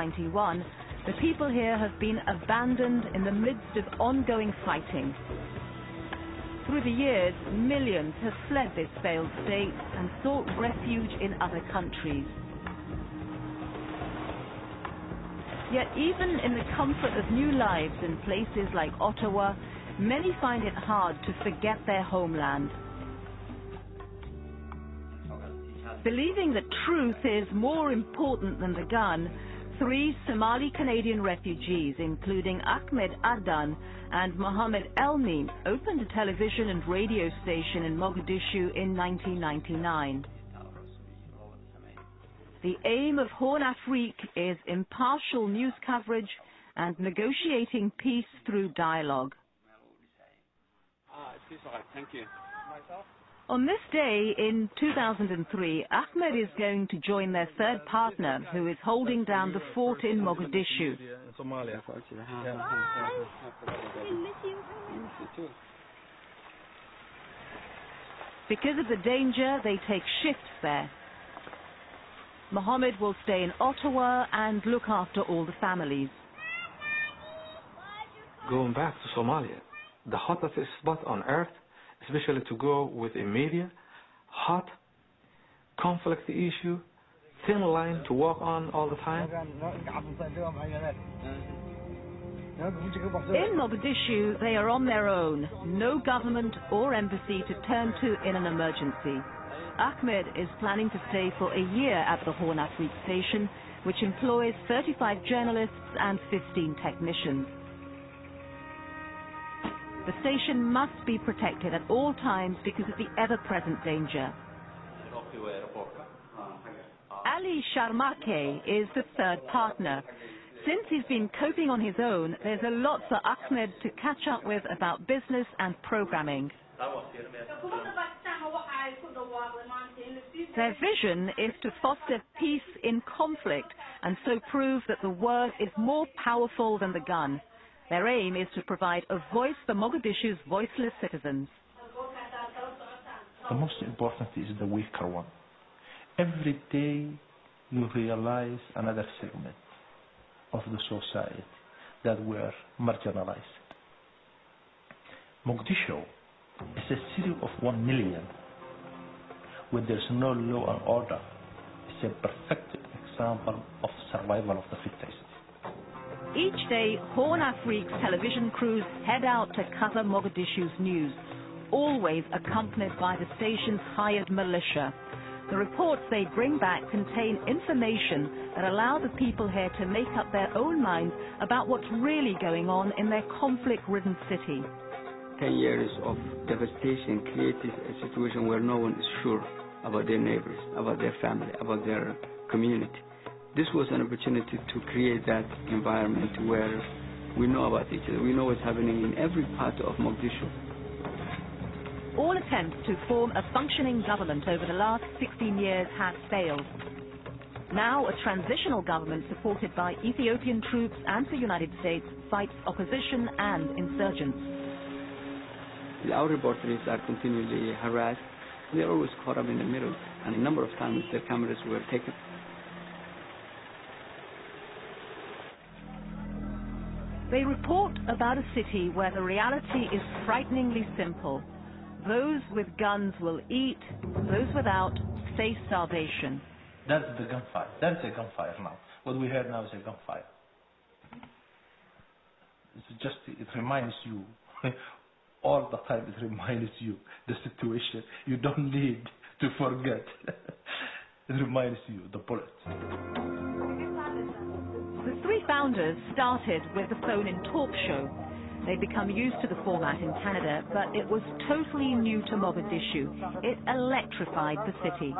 1991, the people here have been abandoned in the midst of ongoing fighting. Through the years, millions have fled this failed state and sought refuge in other countries. Yet even in the comfort of new lives in places like Ottawa, many find it hard to forget their homeland. Believing that truth is more important than the gun, 3 Somali-Canadian refugees, including Ahmed Adan and Mohammed Elmi, opened a television and radio station in Mogadishu in 1999. The aim of Hornafrik is impartial news coverage and negotiating peace through dialogue. Thank you. On this day in 2003, Ahmed is going to join their third partner, who is holding down the fort in Mogadishu. Because of the danger, they take shifts there. Mohammed will stay in Ottawa and look after all the families. Going back to Somalia, the hottest spot on earth, especially to go with a media, hot, conflict issue, thin line to walk on all the time. In Mogadishu, they are on their own, no government or embassy to turn to in an emergency. Ahmed is planning to stay for a year at the Hornafrik station, which employs 35 journalists and 15 technicians. The station must be protected at all times because of the ever-present danger. Ali Sharmake is the third partner. Since he's been coping on his own, there's a lot for Ahmed to catch up with about business and programming. Their vision is to foster peace in conflict and so prove that the word is more powerful than the gun. Their aim is to provide a voice for Mogadishu's voiceless citizens. The most important is the weaker one. Every day you realize another segment of the society that were marginalized. Mogadishu is a city of 1 million where there's no law and order. It's a perfect example of survival of the fittest. Each day, Hornafrik's television crews head out to cover Mogadishu's news, always accompanied by the station's hired militia. The reports they bring back contain information that allow the people here to make up their own minds about what's really going on in their conflict-ridden city. 10 years of devastation created a situation where no one is sure about their neighbors, about their family, about their community. This was an opportunity to create that environment where we know about each other. We know what's happening in every part of Mogadishu. All attempts to form a functioning government over the last 16 years have failed. Now a transitional government supported by Ethiopian troops and the United States fights opposition and insurgents. Our reporters are continually harassed. They're always caught up in the middle, and a number of times their cameras were taken. They report about a city where the reality is frighteningly simple. Those with guns will eat, those without face starvation. That's the gunfire. That's a gunfire now. What we heard now is a gunfire. It reminds you, all the time it reminds you the situation. You don't need to forget. It reminds you the bullets. The 3 founders started with the phone-in talk show. They'd become used to the format in Canada, but it was totally new to Mogadishu. It electrified the city.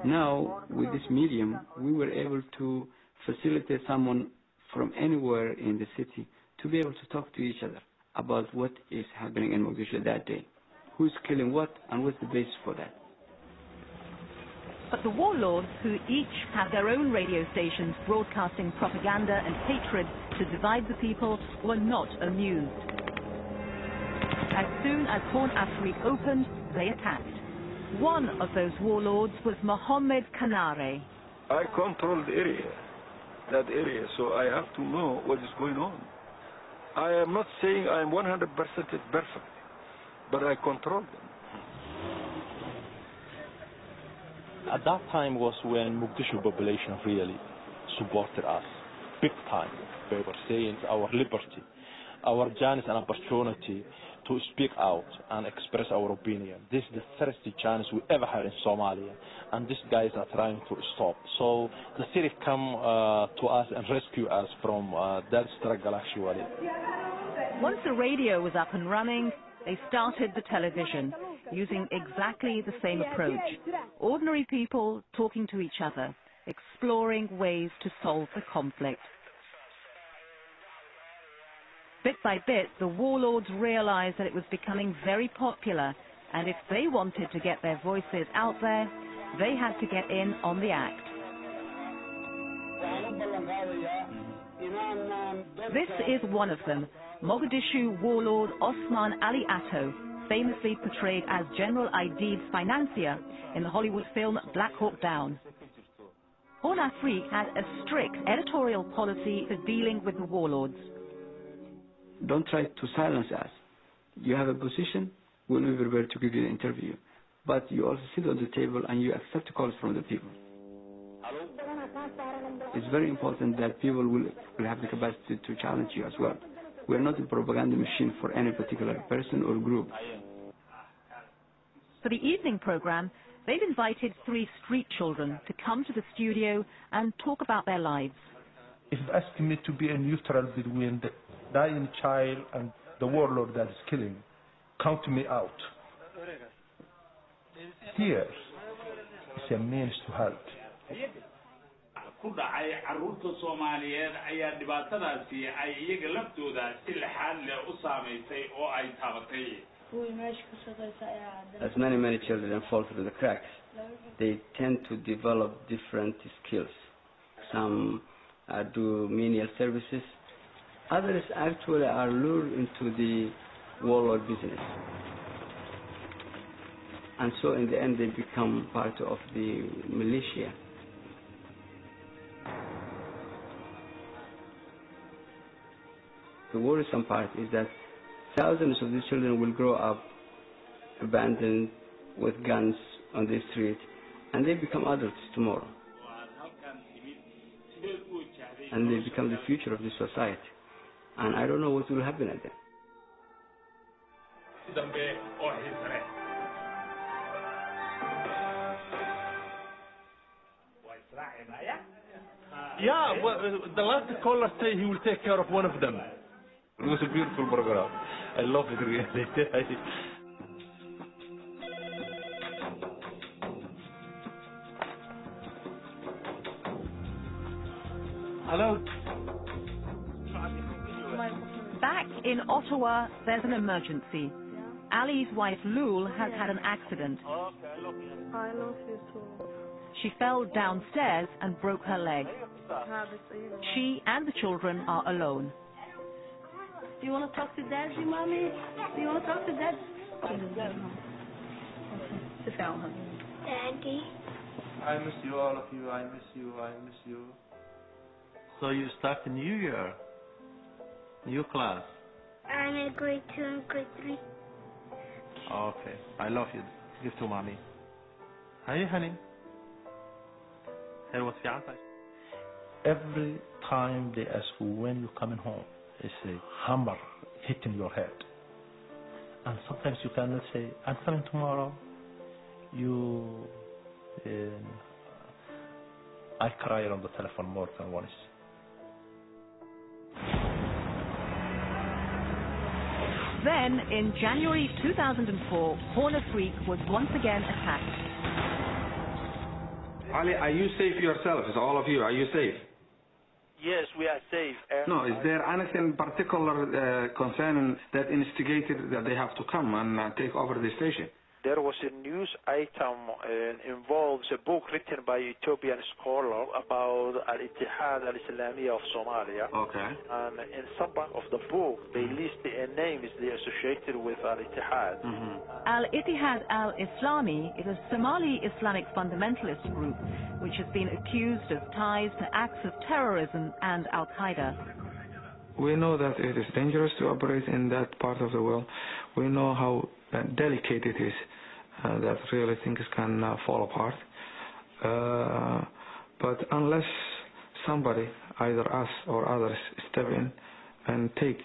Now, with this medium, we were able to facilitate someone from anywhere in the city to be able to talk to each other about what is happening in Mogadishu that day. Who's killing what, and what's the basis for that. But the warlords, who each have their own radio stations broadcasting propaganda and hatred to divide the people, were not amused. As soon as Hornafrik opened, they attacked. One of those warlords was Mohammed Kanare. I control the area. that area, so I have to know what is going on. I am not saying I am 100% perfect, but I control them. At that time was when Mogadishu population really supported us, big time. They were saying our liberty, our chance and opportunity to speak out and express our opinion. This is the first chance we ever had in Somalia, and these guys are trying to stop. So the city come to us and rescue us from that struggle actually. Once the radio was up and running, they started the television, using exactly the same approach. Ordinary people talking to each other, exploring ways to solve the conflict. Bit by bit, the warlords realized that it was becoming very popular, and if they wanted to get their voices out there, they had to get in on the act. This is one of them, Mogadishu warlord Osman Ali Atto, famously portrayed as General Aidid's financier in the Hollywood film Black Hawk Down. Hornafrik had a strict editorial policy for dealing with the warlords. Don't try to silence us. You have a position, we'll be prepared to give you an interview. But you also sit on the table and you accept calls from the people. It's very important that people will have the capacity to challenge you as well. We're not a propaganda machine for any particular person or group. For the evening program, they've invited 3 street children to come to the studio and talk about their lives. If you ask me to be a neutral between the dying child and the warlord that is killing, count me out. Here is a means to help. ku dhacay caruurta Soomaaliyeed ayaa dhibaatadaasi ay iyaga laftooda si laxad leh u saameysay oo ay taabatay. As many children fall through the cracks, they tend to develop different skills. Some do menial services. Others actually are lured into the warlord business. And so in the end they become part of the militia. The worrisome part is that thousands of these children will grow up abandoned with guns on the street, and they become adults tomorrow. And they become the future of this society. And I don't know what will happen at them. Yeah, well, the last caller said he will take care of one of them. It was a beautiful program. I love it really. Hello. Back in Ottawa, there's an emergency. Ali's wife Lul has had an accident. I love you too. She fell downstairs and broke her leg. She and the children are alone. Do you want to talk to Daddy, Mommy? Do you want to talk to Dad? Sit down, honey. Daddy. I miss you, all of you. I miss you. I miss you. So you start a new year, new class. I'm in grade 2 and grade 3. Okay, I love you. Give to mommy. Hi, honey. Hey, what's your Every time they ask when you're coming home, it's a hammer hitting your head. And sometimes you cannot say, I'm coming tomorrow. I cried on the telephone more than once. Then, in January 2004, Hornafrik was once again attacked. Ali, are you safe yourself? All of you, are you safe? Yes, we are safe. No, is there anything particular concerning that instigated that they have to come and take over the station? there was a news item involves a book written by an Ethiopian scholar about Al-Ittihad Al-Islamiyya of Somalia. Okay. And in some part of the book, they list the names they associated with Al-Ittihad. Al-Ittihad Al-Islami is a Somali Islamic fundamentalist group which has been accused of ties to acts of terrorism and Al-Qaeda. We know that it is dangerous to operate in that part of the world. We know how delicate it is, that really things can fall apart. But unless somebody, either us or others, step in and take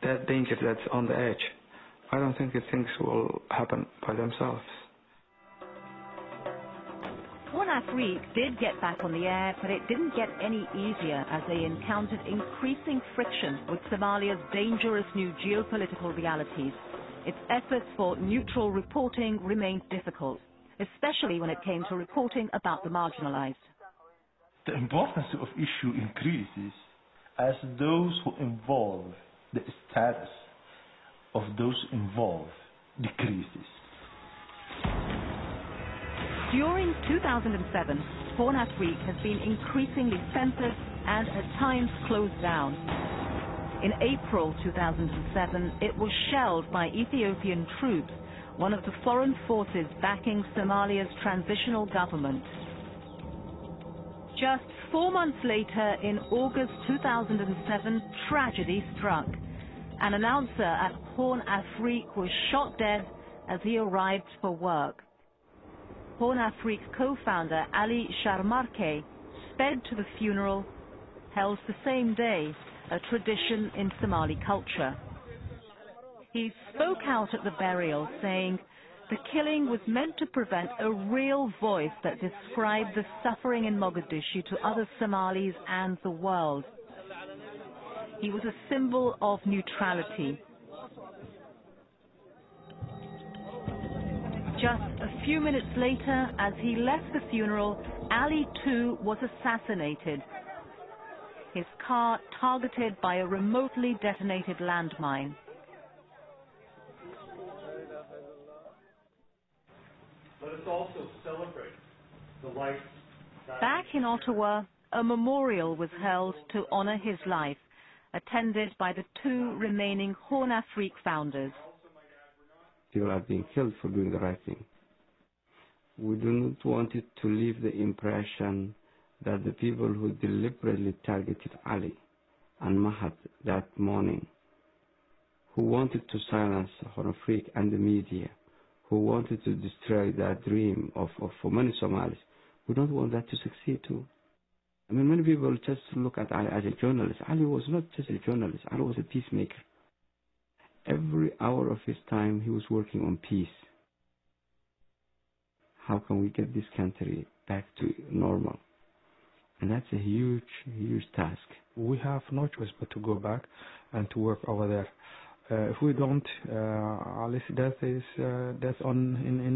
that danger that's on the edge, I don't think that things will happen by themselves. Hornafrik did get back on the air, but it didn't get any easier as they encountered increasing friction with Somalia's dangerous new geopolitical realities. Its efforts for neutral reporting remained difficult, especially when it came to reporting about the marginalized. The importance of issue increases as those who involve the status of those involved decreases. During 2007, Hornafrik has been increasingly censored and at times closed down. In April 2007, it was shelled by Ethiopian troops, one of the foreign forces backing Somalia's transitional government. Just 4 months later, in August 2007, tragedy struck. An announcer at Hornafrik was shot dead as he arrived for work. Hornafrik's co-founder, Ali Sharmake, sped to the funeral, held the same day, a tradition in Somali culture. He spoke out at the burial, saying, "The killing was meant to prevent a real voice that described the suffering in Mogadishu to other Somalis and the world." He was a symbol of neutrality. Just a few minutes later, as he left the funeral, Ali too was assassinated. His car targeted by a remotely detonated landmine. Let us also celebrate the life. Back in Ottawa, a memorial was held to honor his life, attended by the 2 remaining Hornafrik founders. People are being killed for doing the right thing. We do not want it to leave the impression that the people who deliberately targeted Ali and Mahad that morning, who wanted to silence Hornafrik and the media, who wanted to destroy that dream for many Somalis, we don't want that to succeed too. I mean, many people just look at Ali as a journalist. Ali was not just a journalist, Ali was a peacemaker. Every hour of his time, he was working on peace. How can we get this country back to normal? And that's a huge, huge task. We have no choice but to go back and to work over there. If we don't, Ali's death is death in